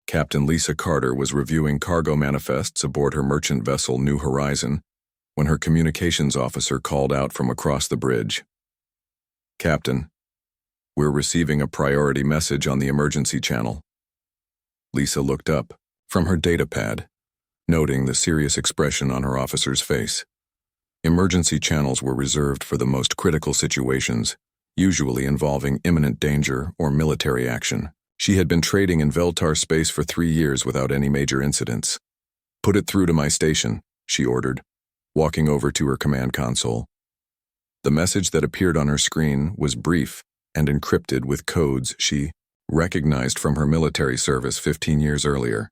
Captain Lisa Carter was reviewing cargo manifests aboard her merchant vessel New Horizon when her communications officer called out from across the bridge. "Captain, we're receiving a priority message on the emergency channel." Lisa looked up from her datapad, noting the serious expression on her officer's face. Emergency channels were reserved for the most critical situations, usually involving imminent danger or military action. She had been trading in Veltar space for 3 years without any major incidents. "Put it through to my station," she ordered, walking over to her command console. The message that appeared on her screen was brief and encrypted with codes she recognized from her military service 15 years earlier.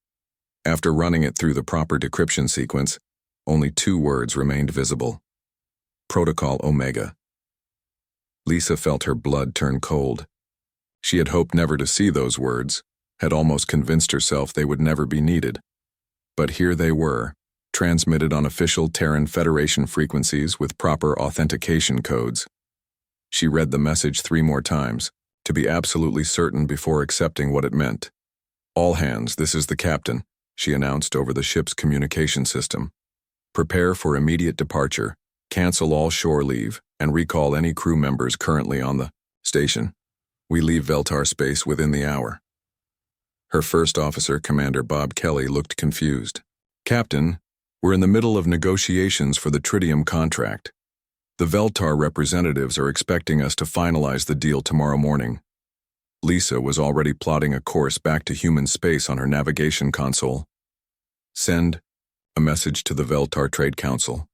After running it through the proper decryption sequence, only 2 words remained visible: Protocol Omega. Lisa felt her blood turn cold. She had hoped never to see those words, had almost convinced herself they would never be needed. But here they were, transmitted on official Terran Federation frequencies with proper authentication codes. She read the message 3 more times, to be absolutely certain before accepting what it meant. "All hands, this is the captain," she announced over the ship's communication system. "Prepare for immediate departure, cancel all shore leave, and recall any crew members currently on the station. We leave Veltar space within the hour." Her first officer, Commander Bob Kelly, looked confused. "Captain, we're in the middle of negotiations for the tritium contract. The Veltar representatives are expecting us to finalize the deal tomorrow morning." Lisa was already plotting a course back to human space on her navigation console. "Send a message to the Veltar Trade Council.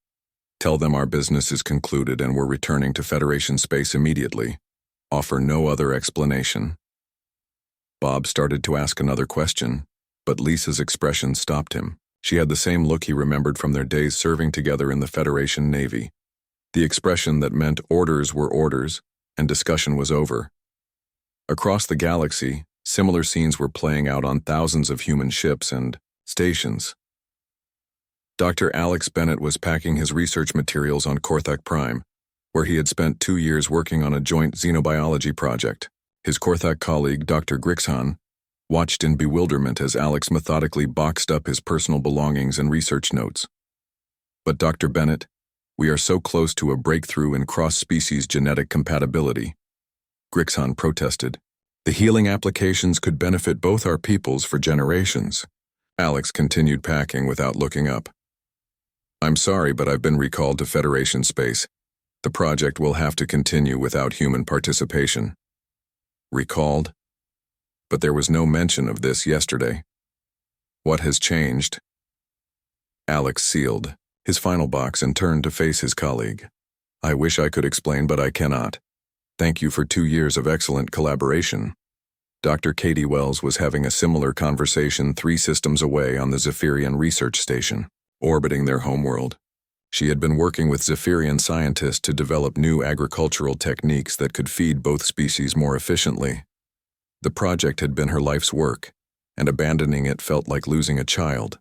Tell them our business is concluded and we're returning to Federation space immediately. Offer no other explanation." Bob started to ask another question, but Lisa's expression stopped him. She had the same look he remembered from their days serving together in the Federation Navy. The expression that meant orders were orders and discussion was over. Across the galaxy, similar scenes were playing out on thousands of human ships and stations. Dr. Alex Bennett was packing his research materials on Korthak Prime, where he had spent 2 years working on a joint xenobiology project. His Korthak colleague, Dr. Grixhan, watched in bewilderment as Alex methodically boxed up his personal belongings and research notes. "But Dr. Bennett, we are so close to a breakthrough in cross-species genetic compatibility," Grixhan protested. "The healing applications could benefit both our peoples for generations." Alex continued packing without looking up. "I'm sorry, but I've been recalled to Federation space. The project will have to continue without human participation." Recalled? But there was no mention of this yesterday. What has changed? Alex sealed his final box and turned to face his colleague. "I wish I could explain, but I cannot. Thank you for 2 years of excellent collaboration." Dr. Katie Wells was having a similar conversation 3 systems away on the Zephyrian research station, orbiting their homeworld. She had been working with Zephyrian scientists to develop new agricultural techniques that could feed both species more efficiently. The project had been her life's work, and abandoning it felt like losing a child.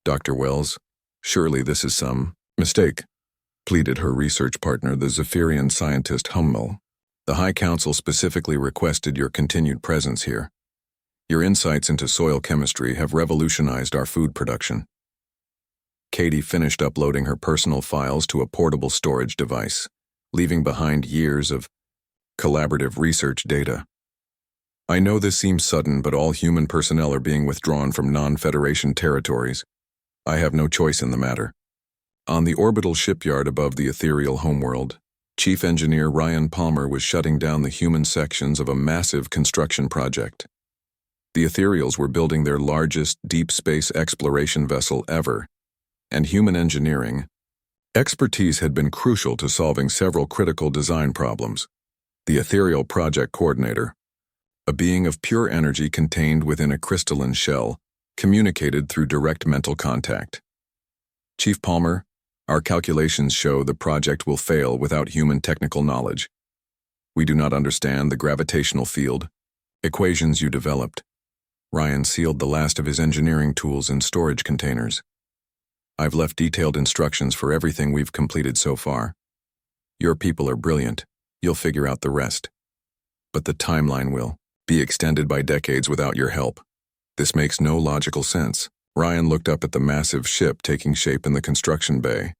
"Dr. Wells, surely this is some mistake," pleaded her research partner, the Zephyrian scientist Hummel. "The High Council specifically requested your continued presence here. Your insights into soil chemistry have revolutionized our food production." Katie finished uploading her personal files to a portable storage device, leaving behind years of collaborative research data. "I know this seems sudden, but all human personnel are being withdrawn from non-Federation territories. I have no choice in the matter." On the orbital shipyard above the ethereal homeworld, Chief Engineer Ryan Palmer was shutting down the human sections of a massive construction project. The Ethereals were building their largest deep space exploration vessel ever, and human engineering expertise had been crucial to solving several critical design problems. The Ethereal Project Coordinator, a being of pure energy contained within a crystalline shell, communicated through direct mental contact. "Chief Palmer, our calculations show the project will fail without human technical knowledge. We do not understand the gravitational field equations you developed." Ryan sealed the last of his engineering tools in storage containers. "I've left detailed instructions for everything we've completed so far. Your people are brilliant. You'll figure out the rest. But the timeline will be extended by decades without your help." This makes no logical sense. Ryan looked up at the massive ship taking shape in the construction bay,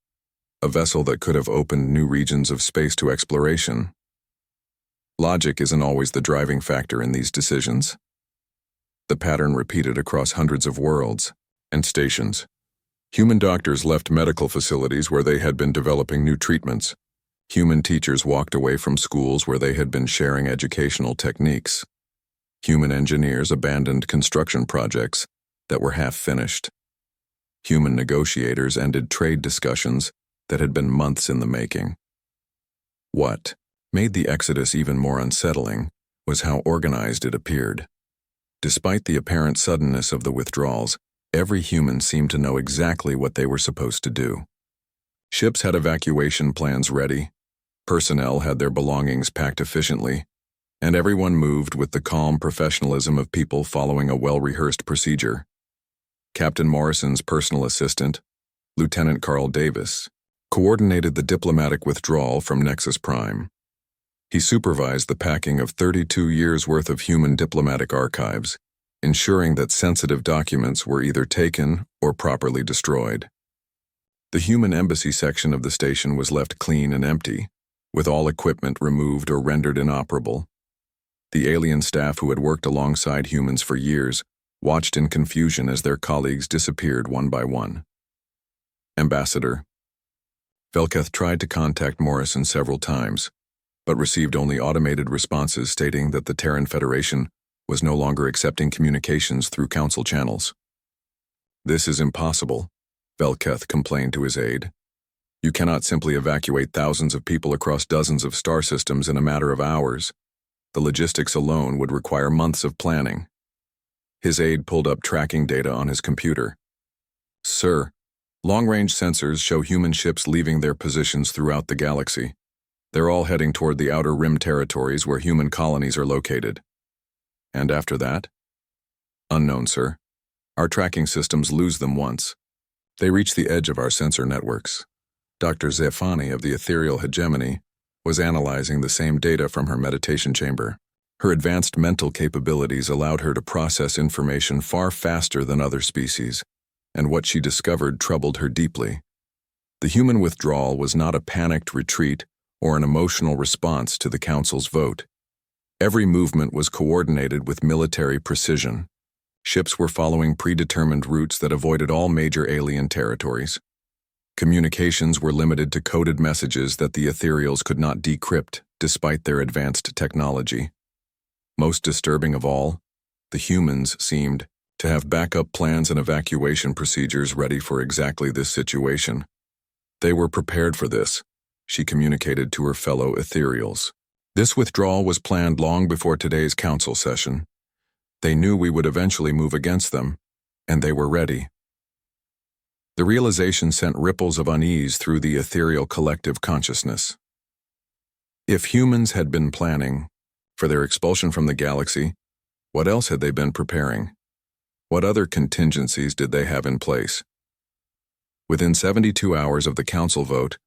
a vessel that could have opened new regions of space to exploration. Logic isn't always the driving factor in these decisions. The pattern repeated across hundreds of worlds and stations. Human doctors left medical facilities where they had been developing new treatments. Human teachers walked away from schools where they had been sharing educational techniques. Human engineers abandoned construction projects that were half finished. Human negotiators ended trade discussions that had been months in the making. What made the exodus even more unsettling was how organized it appeared. Despite the apparent suddenness of the withdrawals, every human seemed to know exactly what they were supposed to do. Ships had evacuation plans ready, personnel had their belongings packed efficiently, and everyone moved with the calm professionalism of people following a well-rehearsed procedure. Captain Morrison's personal assistant, Lieutenant Carl Davis, coordinated the diplomatic withdrawal from Nexus Prime. He supervised the packing of 32 years' worth of human diplomatic archives, ensuring that sensitive documents were either taken or properly destroyed. The human embassy section of the station was left clean and empty, with all equipment removed or rendered inoperable. The alien staff who had worked alongside humans for years watched in confusion as their colleagues disappeared one by one. Ambassador. Velketh tried to contact Morrison several times, but received only automated responses stating that the Terran Federation was no longer accepting communications through council channels. "This is impossible," Velketh complained to his aide. "You cannot simply evacuate thousands of people across dozens of star systems in a matter of hours. The logistics alone would require months of planning." His aide pulled up tracking data on his computer. "Sir, long-range sensors show human ships leaving their positions throughout the galaxy. They're all heading toward the outer rim territories where human colonies are located." "And after that?" "Unknown, sir. Our tracking systems lose them once. They reach the edge of our sensor networks." Dr. Zefani of the Ethereal Hegemony was analyzing the same data from her meditation chamber. Her advanced mental capabilities allowed her to process information far faster than other species, and what she discovered troubled her deeply. The human withdrawal was not a panicked retreat or an emotional response to the Council's vote. Every movement was coordinated with military precision. Ships were following predetermined routes that avoided all major alien territories. Communications were limited to coded messages that the Ethereals could not decrypt despite their advanced technology. Most disturbing of all, the humans seemed to have backup plans and evacuation procedures ready for exactly this situation. They were prepared for this, she communicated to her fellow Ethereals. This withdrawal was planned long before today's council session. They knew we would eventually move against them, and they were ready. The realization sent ripples of unease through the ethereal collective consciousness. If humans had been planning for their expulsion from the galaxy, what else had they been preparing? What other contingencies did they have in place? Within 72 hours of the council vote,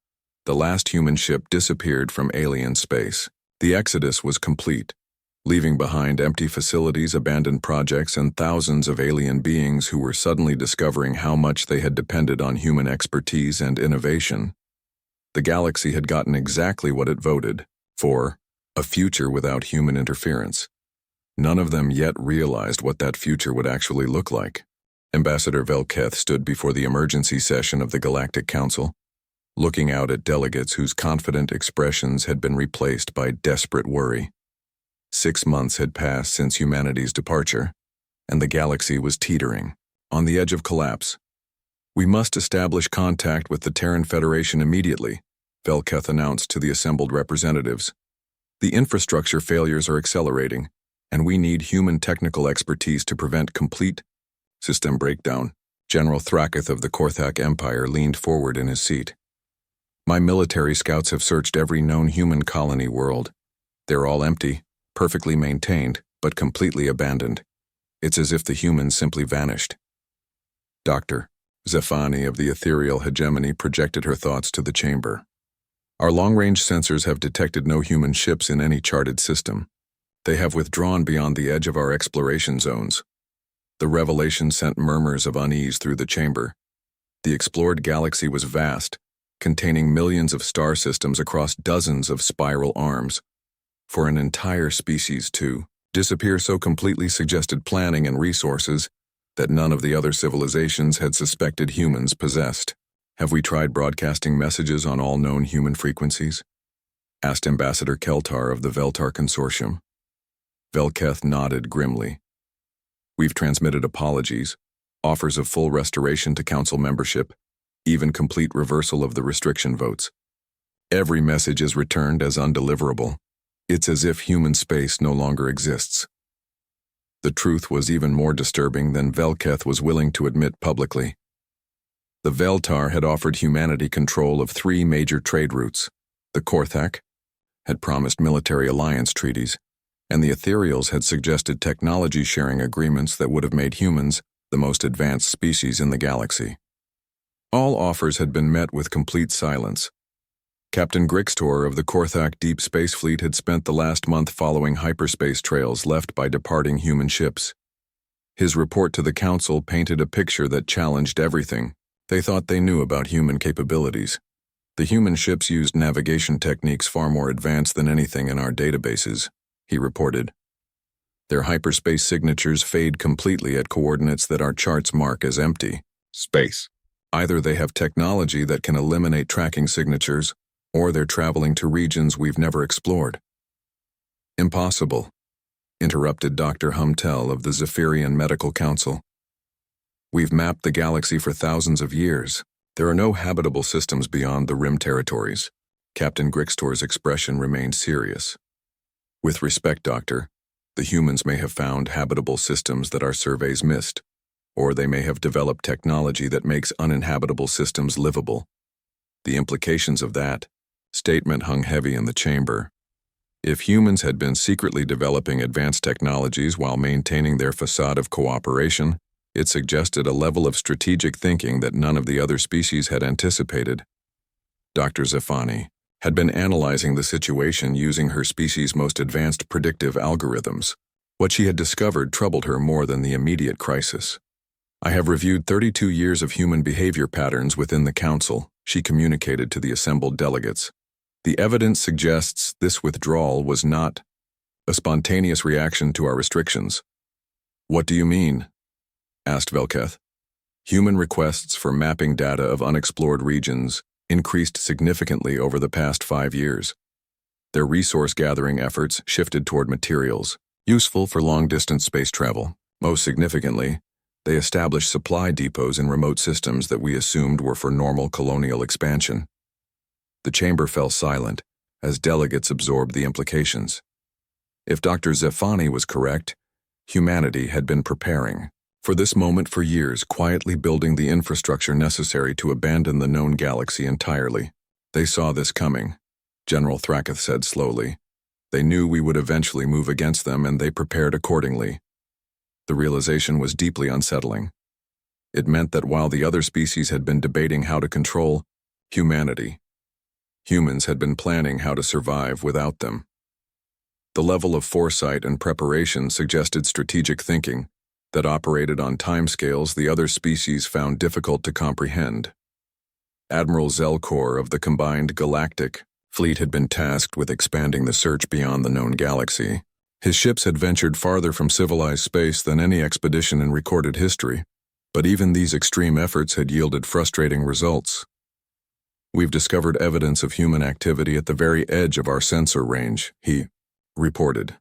the last human ship disappeared from alien space. The exodus was complete, leaving behind empty facilities, abandoned projects, and thousands of alien beings who were suddenly discovering how much they had depended on human expertise and innovation. The galaxy had gotten exactly what it voted for: a future without human interference. None of them yet realized what that future would actually look like. Ambassador Velketh stood before the emergency session of the Galactic Council, looking out at delegates whose confident expressions had been replaced by desperate worry. 6 months had passed since humanity's departure, and the galaxy was teetering, on the edge of collapse. "We must establish contact with the Terran Federation immediately," Velketh announced to the assembled representatives. "The infrastructure failures are accelerating, and we need human technical expertise to prevent complete system breakdown." General Thraketh of the Korthak Empire leaned forward in his seat. "My military scouts have searched every known human colony world. They're all empty, perfectly maintained, but completely abandoned. It's as if the humans simply vanished." Dr. Zefani of the Ethereal Hegemony projected her thoughts to the chamber. "Our long-range sensors have detected no human ships in any charted system. They have withdrawn beyond the edge of our exploration zones. The revelation sent murmurs of unease through the chamber. The explored galaxy was vast, containing millions of star systems across dozens of spiral arms. For an entire species to disappear so completely suggested planning and resources that none of the other civilizations had suspected humans possessed. "Have we tried broadcasting messages on all known human frequencies?" asked Ambassador Keltar of the Veltar Consortium. Velketh nodded grimly. "We've transmitted apologies, offers of full restoration to Council membership, even complete reversal of the restriction votes. Every message is returned as undeliverable. It's as if human space no longer exists." The truth was even more disturbing than Velketh was willing to admit publicly. The Veltar had offered humanity control of 3 major trade routes. The Korthak had promised military alliance treaties, and the Ethereals had suggested technology-sharing agreements that would have made humans the most advanced species in the galaxy. All offers had been met with complete silence. Captain Grixtor of the Korthak Deep Space Fleet had spent the last month following hyperspace trails left by departing human ships. His report to the Council painted a picture that challenged everything they thought they knew about human capabilities. "The human ships used navigation techniques far more advanced than anything in our databases," he reported. "Their hyperspace signatures fade completely at coordinates that our charts mark as empty space. Either they have technology that can eliminate tracking signatures, or they're traveling to regions we've never explored." "Impossible," interrupted Dr. Humtel of the Zephyrian Medical Council. "We've mapped the galaxy for thousands of years. There are no habitable systems beyond the rim territories." Captain Grixtor's expression remained serious. "With respect, Doctor, the humans may have found habitable systems that our surveys missed, or they may have developed technology that makes uninhabitable systems livable. The implications of that statement hung heavy in the chamber. If humans had been secretly developing advanced technologies while maintaining their facade of cooperation, it suggested a level of strategic thinking that none of the other species had anticipated. Dr. Zafani had been analyzing the situation using her species' most advanced predictive algorithms. What she had discovered troubled her more than the immediate crisis. "I have reviewed 32 years of human behavior patterns within the Council," she communicated to the assembled delegates. "The evidence suggests this withdrawal was not a spontaneous reaction to our restrictions." "What do you mean?" asked Velketh. "Human requests for mapping data of unexplored regions increased significantly over the past 5 years. Their resource-gathering efforts shifted toward materials, useful for long-distance space travel. Most significantly, they established supply depots in remote systems that we assumed were for normal colonial expansion." The chamber fell silent as delegates absorbed the implications. If Dr. Zefani was correct, humanity had been preparing for this moment for years, quietly building the infrastructure necessary to abandon the known galaxy entirely. "They saw this coming," General Thraketh said slowly. "They knew we would eventually move against them, and they prepared accordingly." The realization was deeply unsettling. It meant that while the other species had been debating how to control humanity, humans had been planning how to survive without them. The level of foresight and preparation suggested strategic thinking that operated on timescales the other species found difficult to comprehend. Admiral Zelkor of the combined Galactic Fleet had been tasked with expanding the search beyond the known galaxy. His ships had ventured farther from civilized space than any expedition in recorded history, but even these extreme efforts had yielded frustrating results. "We've discovered evidence of human activity at the very edge of our sensor range," he reported.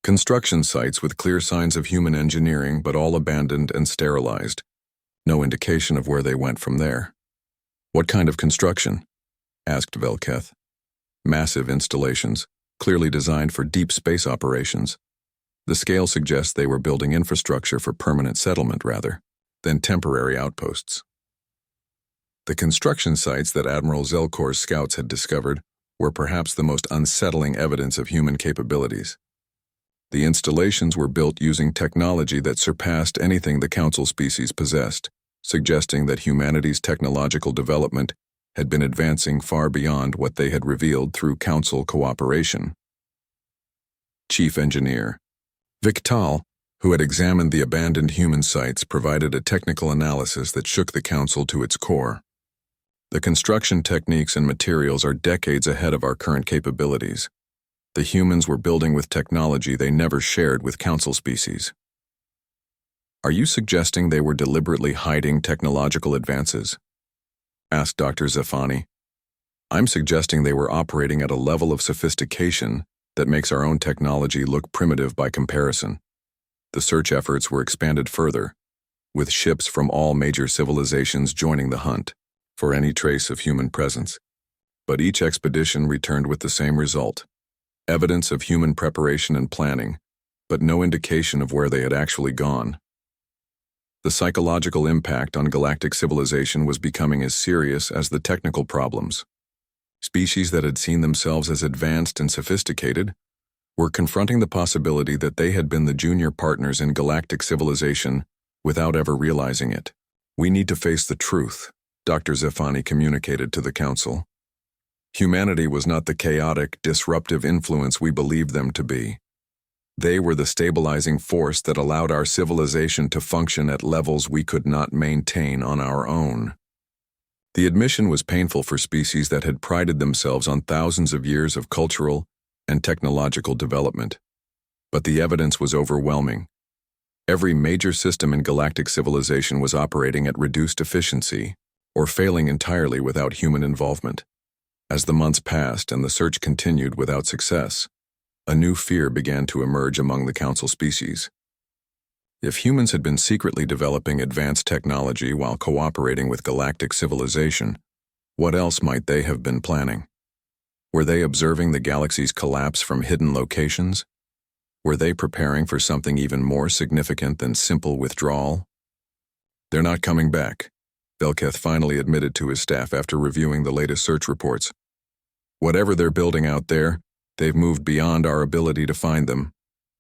"Construction sites with clear signs of human engineering, but all abandoned and sterilized. No indication of where they went from there." "What kind of construction?" asked Velketh. "Massive installations, clearly designed for deep space operations. The scale suggests they were building infrastructure for permanent settlement rather than temporary outposts." The construction sites that Admiral Zelkor's scouts had discovered were perhaps the most unsettling evidence of human capabilities. The installations were built using technology that surpassed anything the Council species possessed, suggesting that humanity's technological development had been advancing far beyond what they had revealed through Council cooperation. Chief Engineer Victal who had examined the abandoned human sites, provided a technical analysis that shook the council to its core. The construction techniques and materials are decades ahead of our current capabilities. The humans were building with technology they never shared with council species. Are you suggesting they were deliberately hiding technological advances? Asked Dr. Zafani. I'm suggesting they were operating at a level of sophistication that makes our own technology look primitive by comparison. The search efforts were expanded further, with ships from all major civilizations joining the hunt for any trace of human presence. But each expedition returned with the same result: evidence of human preparation and planning, but no indication of where they had actually gone. The psychological impact on galactic civilization was becoming as serious as the technical problems. Species that had seen themselves as advanced and sophisticated were confronting the possibility that they had been the junior partners in galactic civilization without ever realizing it. We need to face the truth, Dr. Zafani communicated to the council. Humanity was not the chaotic, disruptive influence we believed them to be. They were the stabilizing force that allowed our civilization to function at levels we could not maintain on our own. The admission was painful for species that had prided themselves on thousands of years of cultural and technological development. But the evidence was overwhelming. Every major system in galactic civilization was operating at reduced efficiency or failing entirely without human involvement. As the months passed and the search continued without success, a new fear began to emerge among the council species. If humans had been secretly developing advanced technology while cooperating with galactic civilization, what else might they have been planning? Were they observing the galaxy's collapse from hidden locations? Were they preparing for something even more significant than simple withdrawal? They're not coming back, Velketh finally admitted to his staff after reviewing the latest search reports. Whatever they're building out there, they've moved beyond our ability to find them.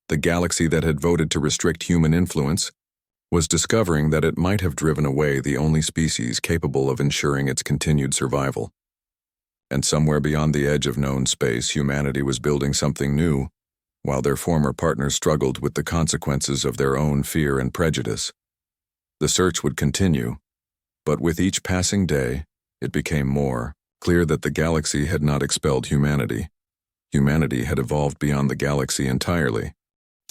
The galaxy that had voted to restrict human influence was discovering that it might have driven away the only species capable of ensuring its continued survival. And somewhere beyond the edge of known space, humanity was building something new, while their former partners struggled with the consequences of their own fear and prejudice. The search would continue, but with each passing day, it became more clear that the galaxy had not expelled humanity. Humanity had evolved beyond the galaxy entirely.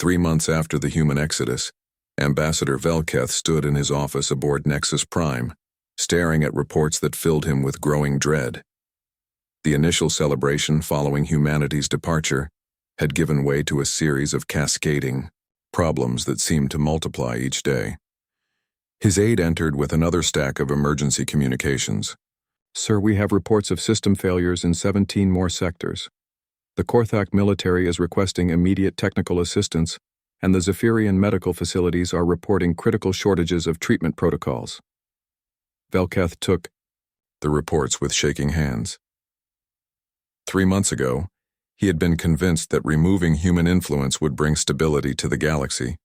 3 months after the human exodus, Ambassador Velketh stood in his office aboard Nexus Prime, staring at reports that filled him with growing dread. The initial celebration following humanity's departure had given way to a series of cascading problems that seemed to multiply each day. His aide entered with another stack of emergency communications. Sir, we have reports of system failures in 17 more sectors. The Korthak military is requesting immediate technical assistance, and the Zephyrian medical facilities are reporting critical shortages of treatment protocols. Velketh took the reports with shaking hands. 3 months ago, he had been convinced that removing human influence would bring stability to the galaxy.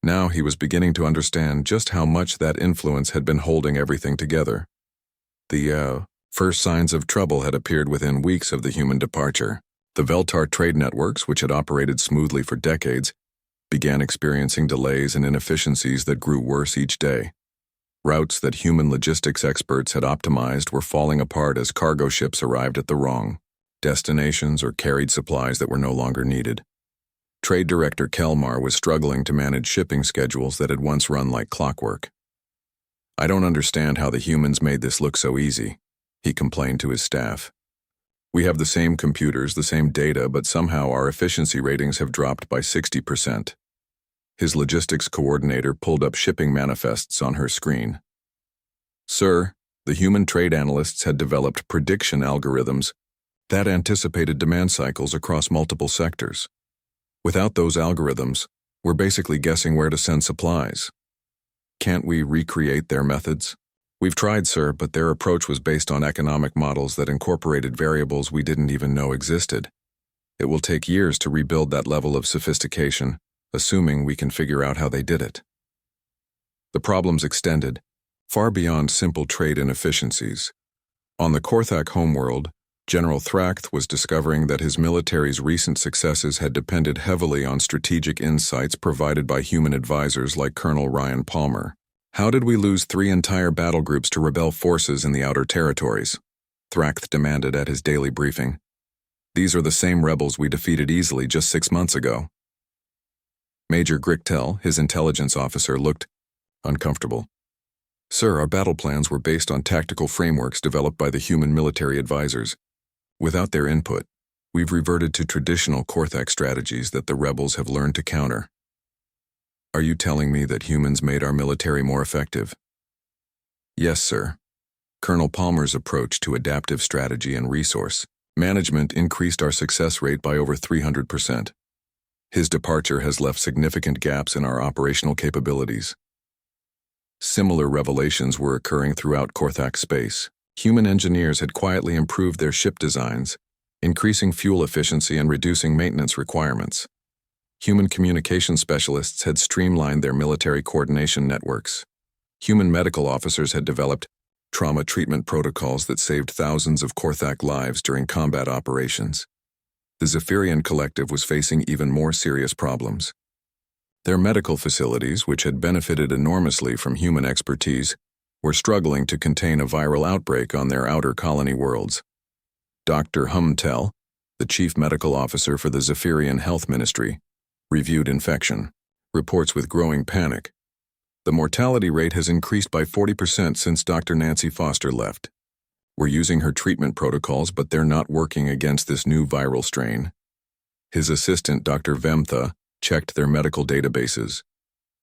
Now he was beginning to understand just how much that influence had been holding everything together. The first signs of trouble had appeared within weeks of the human departure. The Veltar trade networks, which had operated smoothly for decades, began experiencing delays and inefficiencies that grew worse each day. Routes that human logistics experts had optimized were falling apart as cargo ships arrived at the wrong destinations or carried supplies that were no longer needed. Trade Director Kelmar was struggling to manage shipping schedules that had once run like clockwork. I don't understand how the humans made this look so easy, he complained to his staff. We have the same computers, the same data, but somehow our efficiency ratings have dropped by 60%. His logistics coordinator pulled up shipping manifests on her screen. Sir, the human trade analysts had developed prediction algorithms that anticipated demand cycles across multiple sectors. Without those algorithms, we're basically guessing where to send supplies. Can't we recreate their methods? We've tried, sir, but their approach was based on economic models that incorporated variables we didn't even know existed. It will take years to rebuild that level of sophistication, assuming we can figure out how they did it. The problems extended far beyond simple trade inefficiencies. On the Korthak homeworld, General Thracht was discovering that his military's recent successes had depended heavily on strategic insights provided by human advisors like Colonel Ryan Palmer. How did we lose 3 entire battle groups to rebel forces in the Outer Territories? Thracht demanded at his daily briefing. These are the same rebels we defeated easily just 6 months ago. Major Grichtel, his intelligence officer, looked uncomfortable. Sir, our battle plans were based on tactical frameworks developed by the human military advisors. Without their input, we've reverted to traditional Korthak strategies that the rebels have learned to counter. Are you telling me that humans made our military more effective? Yes, sir. Colonel Palmer's approach to adaptive strategy and resource management increased our success rate by over 300%. His departure has left significant gaps in our operational capabilities. Similar revelations were occurring throughout Korthak space. Human engineers had quietly improved their ship designs, increasing fuel efficiency and reducing maintenance requirements. Human communication specialists had streamlined their military coordination networks. Human medical officers had developed trauma treatment protocols that saved thousands of Korthak lives during combat operations. The Zephyrian Collective was facing even more serious problems. Their medical facilities, which had benefited enormously from human expertise, were struggling to contain a viral outbreak on their outer colony worlds. Dr. Humtel, the chief medical officer for the Zephyrian Health Ministry, reviewed infection reports with growing panic. The mortality rate has increased by 40% since Dr. Nancy Foster left. We're using her treatment protocols, but they're not working against this new viral strain. His assistant, Dr. Vemtha, checked their medical databases.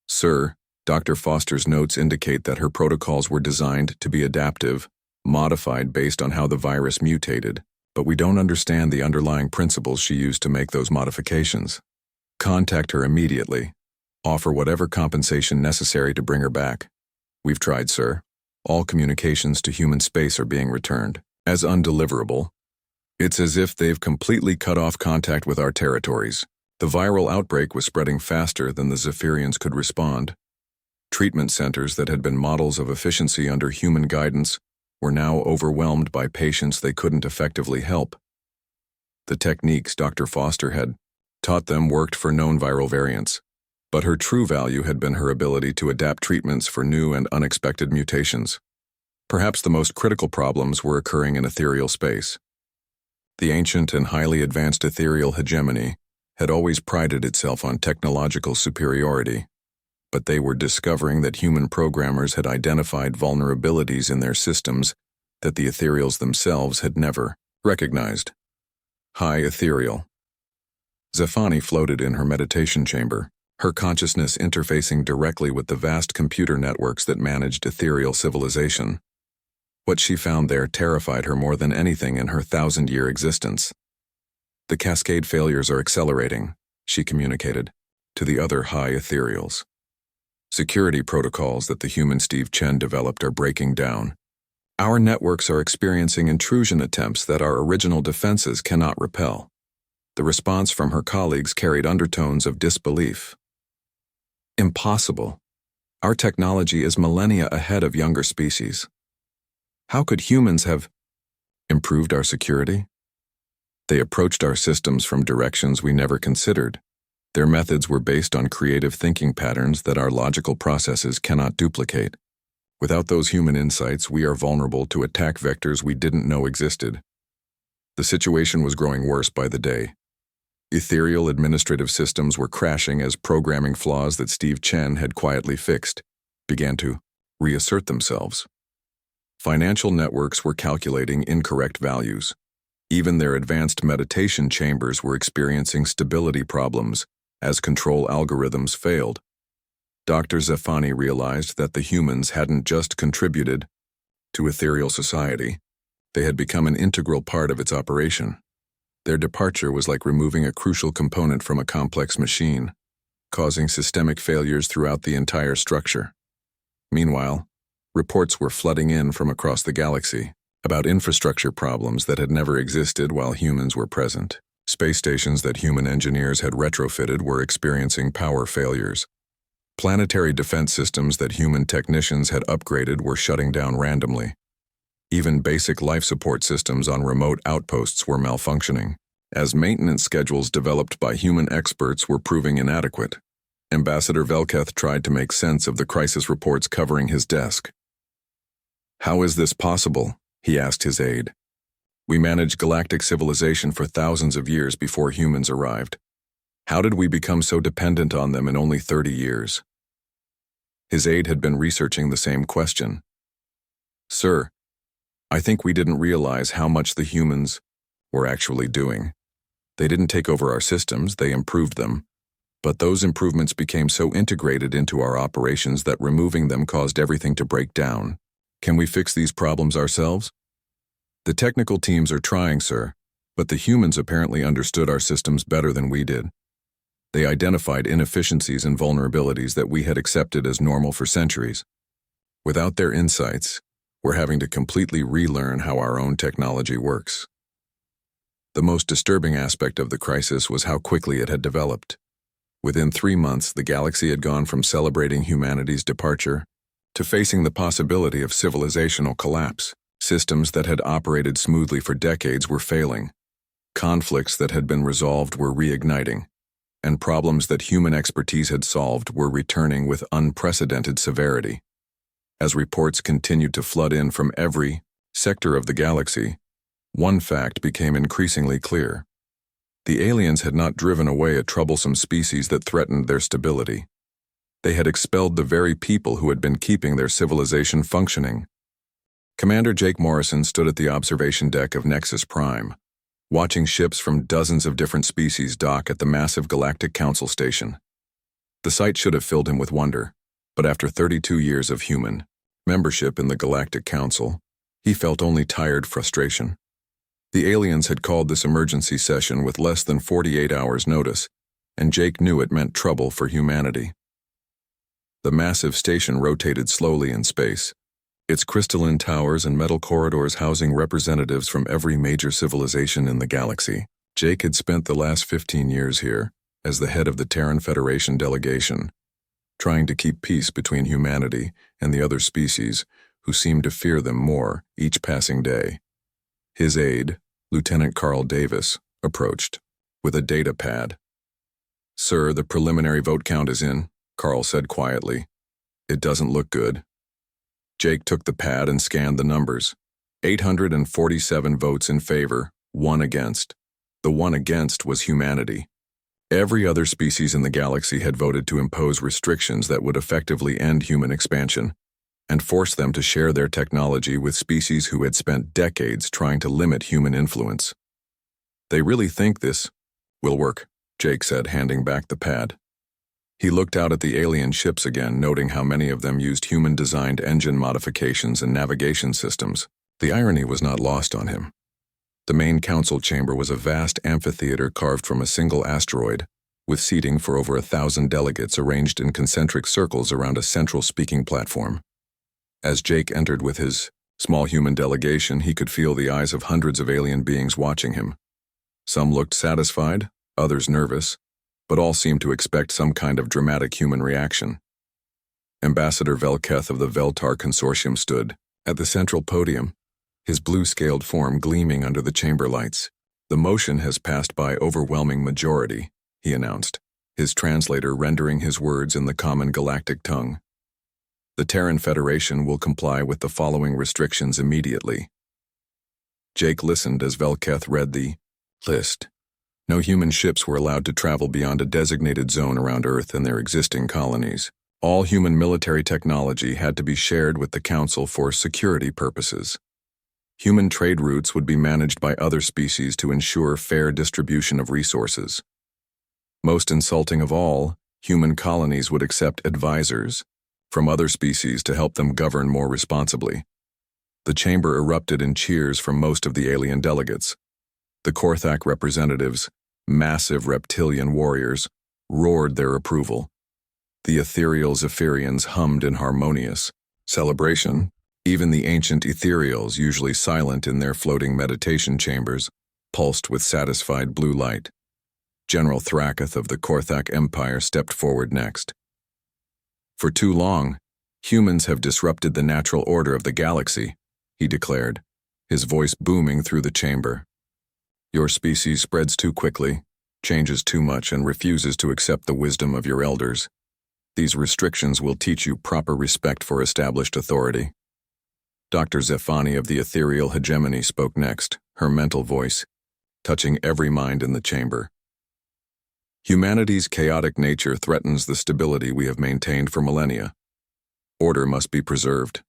Sir, Dr. Foster's notes indicate that her protocols were designed to be adaptive, modified based on how the virus mutated, but we don't understand the underlying principles she used to make those modifications. Contact her immediately. Offer whatever compensation necessary to bring her back. We've tried, sir. All communications to human space are being returned as undeliverable. It's as if they've completely cut off contact with our territories. The viral outbreak was spreading faster than the Zephyrians could respond. Treatment centers that had been models of efficiency under human guidance were now overwhelmed by patients they couldn't effectively help. The techniques Dr. Foster had taught them worked for known viral variants, but her true value had been her ability to adapt treatments for new and unexpected mutations. Perhaps the most critical problems were occurring in ethereal space. The ancient and highly advanced ethereal hegemony had always prided itself on technological superiority, but they were discovering that human programmers had identified vulnerabilities in their systems that the ethereals themselves had never recognized. High ethereal. Zephani floated in her meditation chamber, her consciousness interfacing directly with the vast computer networks that managed ethereal civilization. What she found there terrified her more than anything in her 1,000-year existence. The cascade failures are accelerating, she communicated, to the other high ethereals. Security protocols that the human Steve Chen developed are breaking down. Our networks are experiencing intrusion attempts that our original defenses cannot repel. The response from her colleagues carried undertones of disbelief. Impossible. Our technology is millennia ahead of younger species. How could humans have improved our security? They approached our systems from directions we never considered. Their methods were based on creative thinking patterns that our logical processes cannot duplicate. Without those human insights, we are vulnerable to attack vectors we didn't know existed. The situation was growing worse by the day. Ethereal administrative systems were crashing as programming flaws that Steve Chen had quietly fixed began to reassert themselves. Financial networks were calculating incorrect values. Even their advanced meditation chambers were experiencing stability problems as control algorithms failed. Dr. Zephani realized that the humans hadn't just contributed to ethereal society, they had become an integral part of its operation. Their departure was like removing a crucial component from a complex machine, causing systemic failures throughout the entire structure. Meanwhile, reports were flooding in from across the galaxy about infrastructure problems that had never existed while humans were present. Space stations that human engineers had retrofitted were experiencing power failures. Planetary defense systems that human technicians had upgraded were shutting down randomly. Even basic life support systems on remote outposts were malfunctioning, as maintenance schedules developed by human experts were proving inadequate. Ambassador Velketh tried to make sense of the crisis reports covering his desk. "How is this possible?" he asked his aide. "We managed galactic civilization for thousands of years before humans arrived. How did we become so dependent on them in only 30 years?" His aide had been researching the same question. "Sir, I think we didn't realize how much the humans were actually doing. They didn't take over our systems, they improved them. But those improvements became so integrated into our operations that removing them caused everything to break down. Can we fix these problems ourselves?" "The technical teams are trying, sir, but the humans apparently understood our systems better than we did. They identified inefficiencies and vulnerabilities that we had accepted as normal for centuries. Without their insights, we're having to completely relearn how our own technology works." The most disturbing aspect of the crisis was how quickly it had developed. Within 3 months, the galaxy had gone from celebrating humanity's departure to facing the possibility of civilizational collapse. Systems that had operated smoothly for decades were failing. Conflicts that had been resolved were reigniting, and problems that human expertise had solved were returning with unprecedented severity. As reports continued to flood in from every sector of the galaxy, one fact became increasingly clear. The aliens had not driven away a troublesome species that threatened their stability. They had expelled the very people who had been keeping their civilization functioning. Commander Jake Morrison stood at the observation deck of Nexus Prime, watching ships from dozens of different species dock at the massive Galactic Council station. The sight should have filled him with wonder, but after 32 years of human membership in the Galactic Council, he felt only tired frustration. The aliens had called this emergency session with less than 48 hours' notice, and Jake knew it meant trouble for humanity. The massive station rotated slowly in space, its crystalline towers and metal corridors housing representatives from every major civilization in the galaxy. Jake had spent the last 15 years here, as the head of the Terran Federation delegation, trying to keep peace between humanity and the other species who seemed to fear them more each passing day. His aide, Lieutenant Carl Davis, approached, with a data pad. "Sir, the preliminary vote count is in," Carl said quietly. "It doesn't look good." Jake took the pad and scanned the numbers. 847 votes in favor, 1 against. The 1 against was humanity. Every other species in the galaxy had voted to impose restrictions that would effectively end human expansion and force them to share their technology with species who had spent decades trying to limit human influence. "They really think this will work," Jake said, handing back the pad. He looked out at the alien ships again, noting how many of them used human-designed engine modifications and navigation systems. The irony was not lost on him. The main council chamber was a vast amphitheater carved from a single asteroid, with seating for over 1,000 delegates arranged in concentric circles around a central speaking platform. As Jake entered with his small human delegation, he could feel the eyes of hundreds of alien beings watching him. Some looked satisfied, others nervous, but all seemed to expect some kind of dramatic human reaction. Ambassador Velketh of the Veltar Consortium stood at the central podium, his blue-scaled form gleaming under the chamber lights. "The motion has passed by overwhelming majority," he announced, his translator rendering his words in the common galactic tongue. "The Terran Federation will comply with the following restrictions immediately." Jake listened as Velketh read the list. No human ships were allowed to travel beyond a designated zone around Earth and their existing colonies. All human military technology had to be shared with the Council for security purposes. Human trade routes would be managed by other species to ensure fair distribution of resources. Most insulting of all, human colonies would accept advisors from other species to help them govern more responsibly. The chamber erupted in cheers from most of the alien delegates. The Korthak representatives, massive reptilian warriors, roared their approval. The ethereal Zephyrians hummed in harmonious celebration. Even the ancient ethereals, usually silent in their floating meditation chambers, pulsed with satisfied blue light. General Thraketh of the Korthak Empire stepped forward next. "For too long, humans have disrupted the natural order of the galaxy," he declared, his voice booming through the chamber. Your species spreads too quickly, changes too much, and refuses to accept the wisdom of your elders. These restrictions will teach you proper respect for established authority. Dr. Zephani of the ethereal hegemony spoke next, her mental voice, touching every mind in the chamber. Humanity's chaotic nature threatens the stability we have maintained for millennia. Order must be preserved.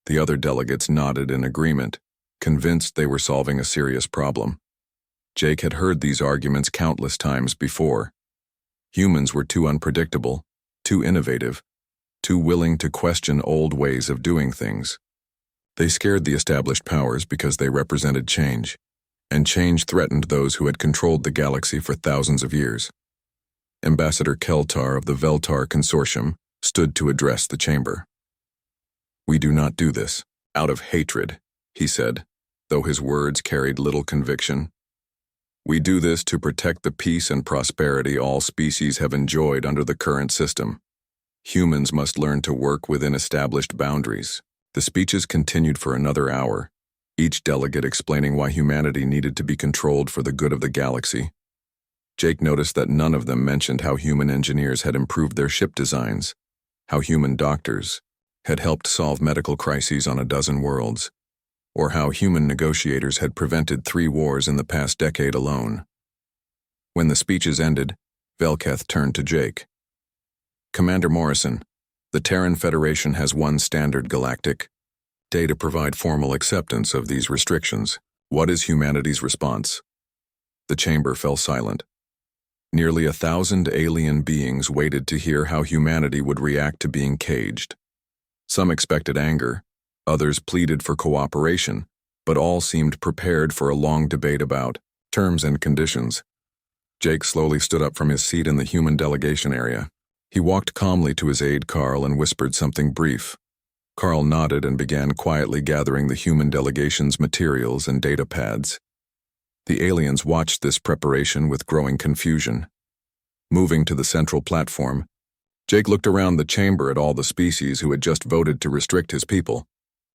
The other delegates nodded in agreement, convinced they were solving a serious problem. Jake had heard these arguments countless times before. Humans were too unpredictable, too innovative, too willing to question old ways of doing things. They scared the established powers because they represented change, and change threatened those who had controlled the galaxy for thousands of years. Ambassador Keltar of the Veltar Consortium stood to address the chamber. We do not do this out of hatred, he said, though his words carried little conviction. We do this to protect the peace and prosperity all species have enjoyed under the current system. Humans must learn to work within established boundaries. The speeches continued for another hour, each delegate explaining why humanity needed to be controlled for the good of the galaxy. Jake noticed that none of them mentioned how human engineers had improved their ship designs, how human doctors had helped solve medical crises on a dozen worlds, or how human negotiators had prevented 3 wars in the past decade alone. When the speeches ended, Velketh turned to Jake. Commander Morrison, the Terran Federation has one standard galactic day to provide formal acceptance of these restrictions. What is humanity's response? The chamber fell silent. Nearly 1,000 alien beings waited to hear how humanity would react to being caged. Some expected anger, others pleaded for cooperation, but all seemed prepared for a long debate about terms and conditions. Jake slowly stood up from his seat in the human delegation area. He walked calmly to his aide Carl and whispered something brief. Carl nodded and began quietly gathering the human delegation's materials and data pads. The aliens watched this preparation with growing confusion. Moving to the central platform, Jake looked around the chamber at all the species who had just voted to restrict his people.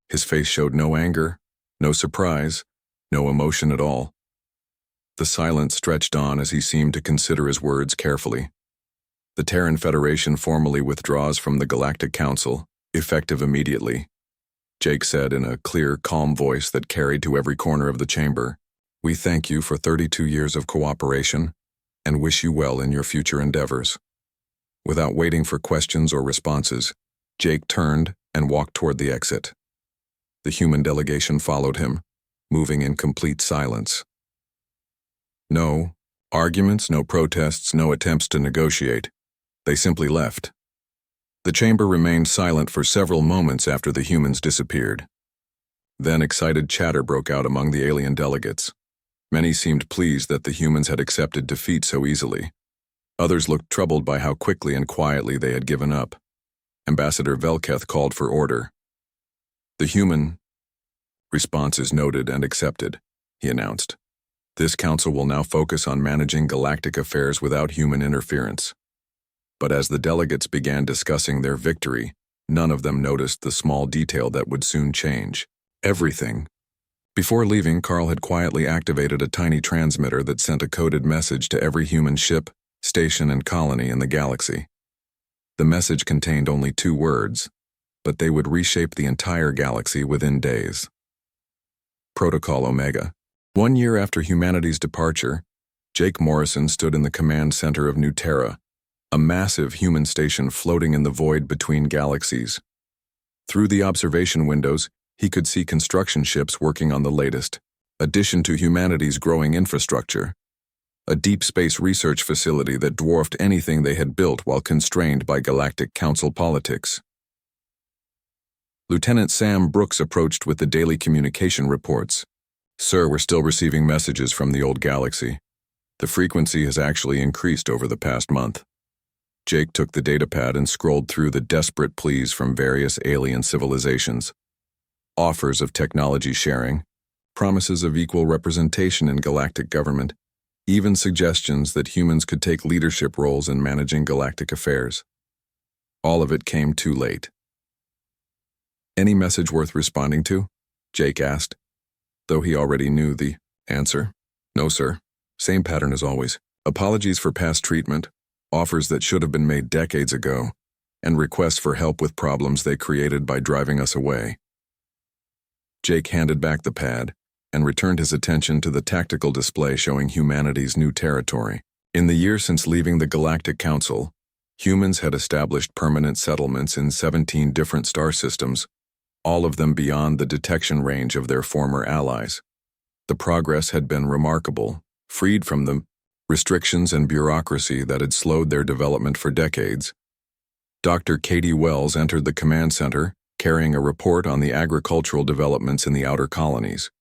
His face showed no anger, no surprise, no emotion at all. The silence stretched on as he seemed to consider his words carefully. The Terran Federation formally withdraws from the Galactic Council, effective immediately. Jake said in a clear, calm voice that carried to every corner of the chamber, We thank you for 32 years of cooperation and wish you well in your future endeavors. Without waiting for questions or responses, Jake turned and walked toward the exit. The human delegation followed him, moving in complete silence. No arguments, no protests, no attempts to negotiate. They simply left. The chamber remained silent for several moments after the humans disappeared. Then excited chatter broke out among the alien delegates. Many seemed pleased that the humans had accepted defeat so easily. Others looked troubled by how quickly and quietly they had given up. Ambassador Velketh called for order. The human response is noted and accepted, he announced. This council will now focus on managing galactic affairs without human interference. But as the delegates began discussing their victory, none of them noticed the small detail that would soon change. Everything. Before leaving, Carl had quietly activated a tiny transmitter that sent a coded message to every human ship, station, and colony in the galaxy. The message contained only 2 words, but they would reshape the entire galaxy within days. Protocol Omega. 1 year after humanity's departure, Jake Morrison stood in the command center of New Terra, a massive human station floating in the void between galaxies. Through the observation windows, he could see construction ships working on the latest addition to humanity's growing infrastructure, a deep space research facility that dwarfed anything they had built while constrained by Galactic Council politics. Lieutenant Sam Brooks approached with the daily communication reports. Sir, we're still receiving messages from the old galaxy. The frequency has actually increased over the past month. Jake took the datapad and scrolled through the desperate pleas from various alien civilizations. Offers of technology sharing, promises of equal representation in galactic government, even suggestions that humans could take leadership roles in managing galactic affairs. All of it came too late. Any message worth responding to? Jake asked, though he already knew the answer. No, sir. Same pattern as always. Apologies for past treatment, offers that should have been made decades ago, and requests for help with problems they created by driving us away. Jake handed back the pad and returned his attention to the tactical display showing humanity's new territory. In the year since leaving the Galactic Council, humans had established permanent settlements in 17 different star systems, all of them beyond the detection range of their former allies. The progress had been remarkable, freed from the restrictions and bureaucracy that had slowed their development for decades. Dr. Katie Wells entered the command center, carrying a report on the agricultural developments in the outer colonies.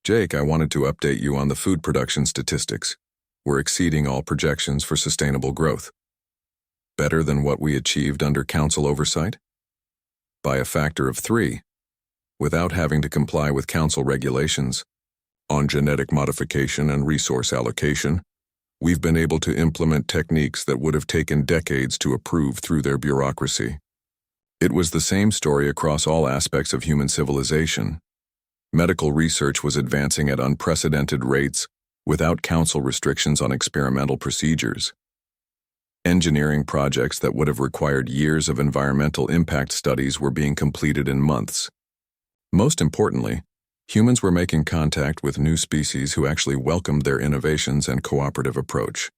Jake, I wanted to update you on the food production statistics. We're exceeding all projections for sustainable growth. Better than what we achieved under council oversight? By a factor of 3, without having to comply with council regulations. On genetic modification and resource allocation, we've been able to implement techniques that would have taken decades to approve through their bureaucracy. It was the same story across all aspects of human civilization. Medical research was advancing at unprecedented rates without council restrictions on experimental procedures. Engineering projects that would have required years of environmental impact studies were being completed in months. Most importantly, humans were making contact with new species who actually welcomed their innovations and cooperative approach.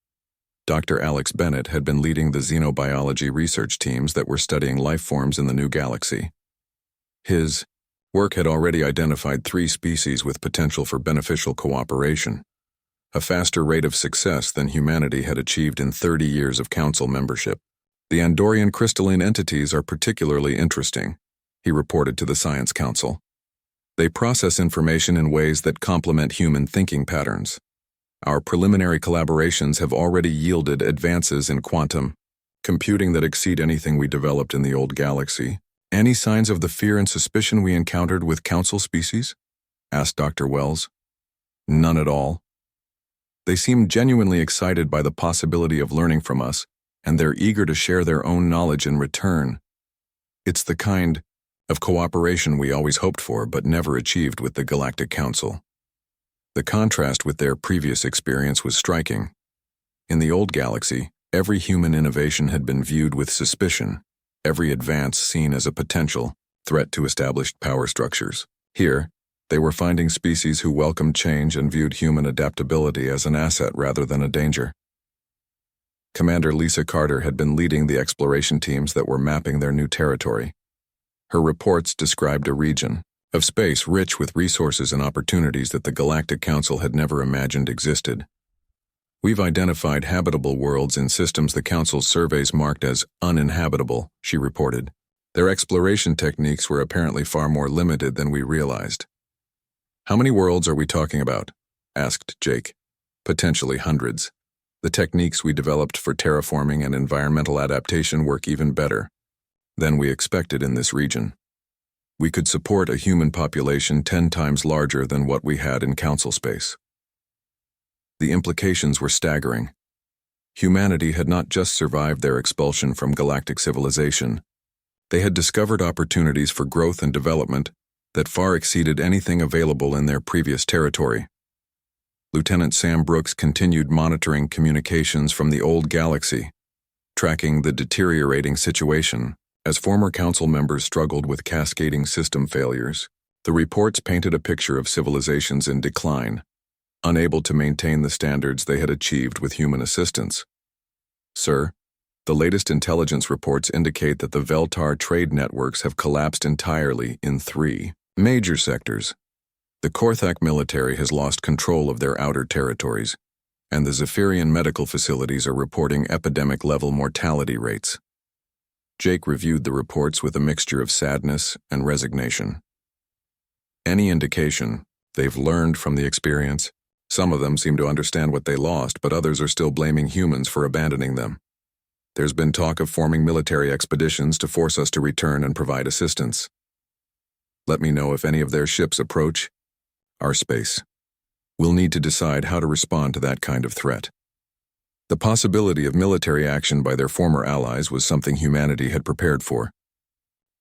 Dr. Alex Bennett had been leading the xenobiology research teams that were studying life forms in the new galaxy. His work had already identified 3 species with potential for beneficial cooperation, a faster rate of success than humanity had achieved in 30 years of council membership. The Andorian crystalline entities are particularly interesting, he reported to the Science Council. They process information in ways that complement human thinking patterns. Our preliminary collaborations have already yielded advances in quantum computing that exceed anything we developed in the old galaxy. Any signs of the fear and suspicion we encountered with council species? Asked Dr. Wells. None at all. They seemed genuinely excited by the possibility of learning from us, and they're eager to share their own knowledge in return. It's the kind of cooperation we always hoped for but never achieved with the Galactic Council. The contrast with their previous experience was striking. In the old galaxy, every human innovation had been viewed with suspicion, every advance seen as a potential threat to established power structures. Here, they were finding species who welcomed change and viewed human adaptability as an asset rather than a danger. Commander Lisa Carter had been leading the exploration teams that were mapping their new territory. Her reports described a region of space rich with resources and opportunities that the Galactic Council had never imagined existed. We've identified habitable worlds in systems the Council's surveys marked as uninhabitable, she reported. Their exploration techniques were apparently far more limited than we realized. How many worlds are we talking about? Asked Jake. Potentially hundreds. The techniques we developed for terraforming and environmental adaptation work even better than we expected in this region. We could support a human population 10 times larger than what we had in council space. The implications were staggering. Humanity had not just survived their expulsion from galactic civilization. They had discovered opportunities for growth and development that far exceeded anything available in their previous territory. Lieutenant Sam Brooks continued monitoring communications from the old galaxy, tracking the deteriorating situation. As former council members struggled with cascading system failures, the reports painted a picture of civilizations in decline, unable to maintain the standards they had achieved with human assistance. Sir, the latest intelligence reports indicate that the Veltar trade networks have collapsed entirely in 3 major sectors. The Korthak military has lost control of their outer territories, and the Zephyrian medical facilities are reporting epidemic-level mortality rates. Jake reviewed the reports with a mixture of sadness and resignation. Any indication they've learned from the experience? Some of them seem to understand what they lost, but others are still blaming humans for abandoning them. There's been talk of forming military expeditions to force us to return and provide assistance. Let me know if any of their ships approach our space. We'll need to decide how to respond to that kind of threat. The possibility of military action by their former allies was something humanity had prepared for.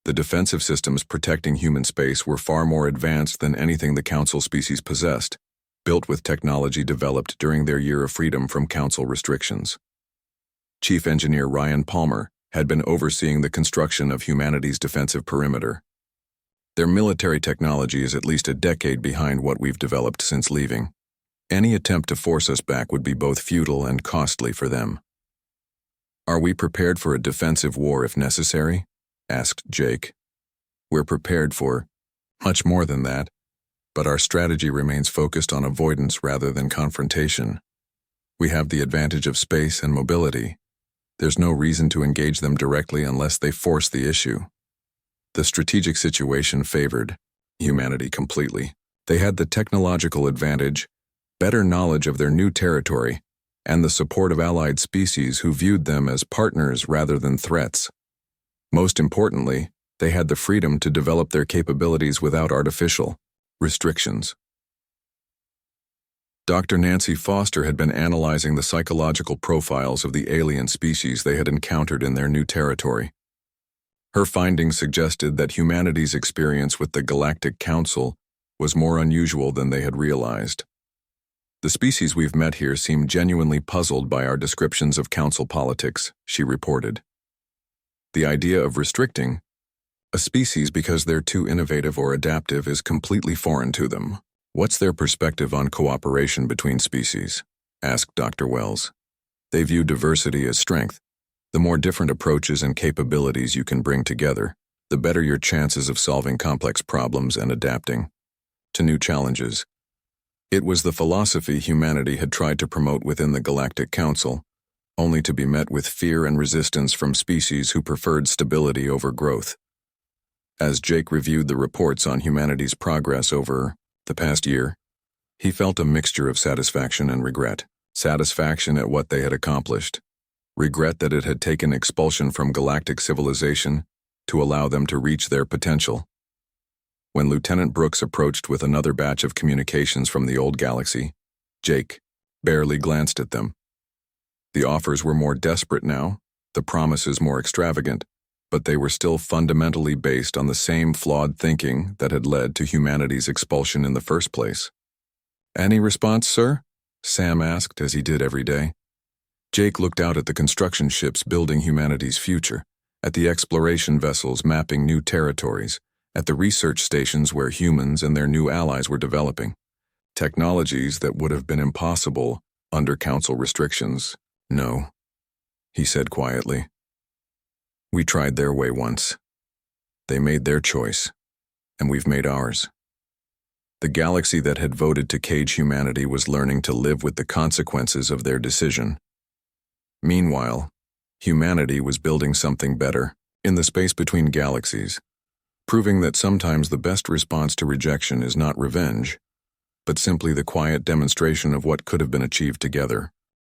The defensive systems protecting human space were far more advanced than anything the Council species possessed, built with technology developed during their year of freedom from Council restrictions. Chief Engineer Ryan Palmer had been overseeing the construction of humanity's defensive perimeter. Their military technology is at least a decade behind what we've developed since leaving. Any attempt to force us back would be both futile and costly for them. Are we prepared for a defensive war if necessary? Asked Jake. We're prepared for much more than that, but our strategy remains focused on avoidance rather than confrontation. We have the advantage of space and mobility. There's no reason to engage them directly unless they force the issue. The strategic situation favored humanity completely. They had the technological advantage, better knowledge of their new territory, and the support of allied species who viewed them as partners rather than threats. Most importantly, they had the freedom to develop their capabilities without artificial restrictions. Dr. Nancy Foster had been analyzing the psychological profiles of the alien species they had encountered in their new territory. Her findings suggested that humanity's experience with the Galactic Council was more unusual than they had realized. The species we've met here seem genuinely puzzled by our descriptions of council politics, she reported. The idea of restricting a species because they're too innovative or adaptive is completely foreign to them. What's their perspective on cooperation between species? Asked Dr. Wells. They view diversity as strength. The more different approaches and capabilities you can bring together, the better your chances of solving complex problems and adapting to new challenges. It was the philosophy humanity had tried to promote within the Galactic Council, only to be met with fear and resistance from species who preferred stability over growth. As Jake reviewed the reports on humanity's progress over the past year, he felt a mixture of satisfaction and regret. Satisfaction at what they had accomplished. Regret that it had taken expulsion from galactic civilization to allow them to reach their potential. When Lieutenant Brooks approached with another batch of communications from the old galaxy, Jake barely glanced at them. The offers were more desperate now, the promises more extravagant, but they were still fundamentally based on the same flawed thinking that had led to humanity's expulsion in the first place. Any response, sir? Sam asked, as he did every day. Jake looked out at the construction ships building humanity's future, at the exploration vessels mapping new territories, at the research stations where humans and their new allies were developing. Technologies that would have been impossible under council restrictions. No, he said quietly. We tried their way once. They made their choice, and we've made ours. The galaxy that had voted to cage humanity was learning to live with the consequences of their decision. Meanwhile, humanity was building something better in the space between galaxies, proving that sometimes the best response to rejection is not revenge, but simply the quiet demonstration of what could have been achieved together.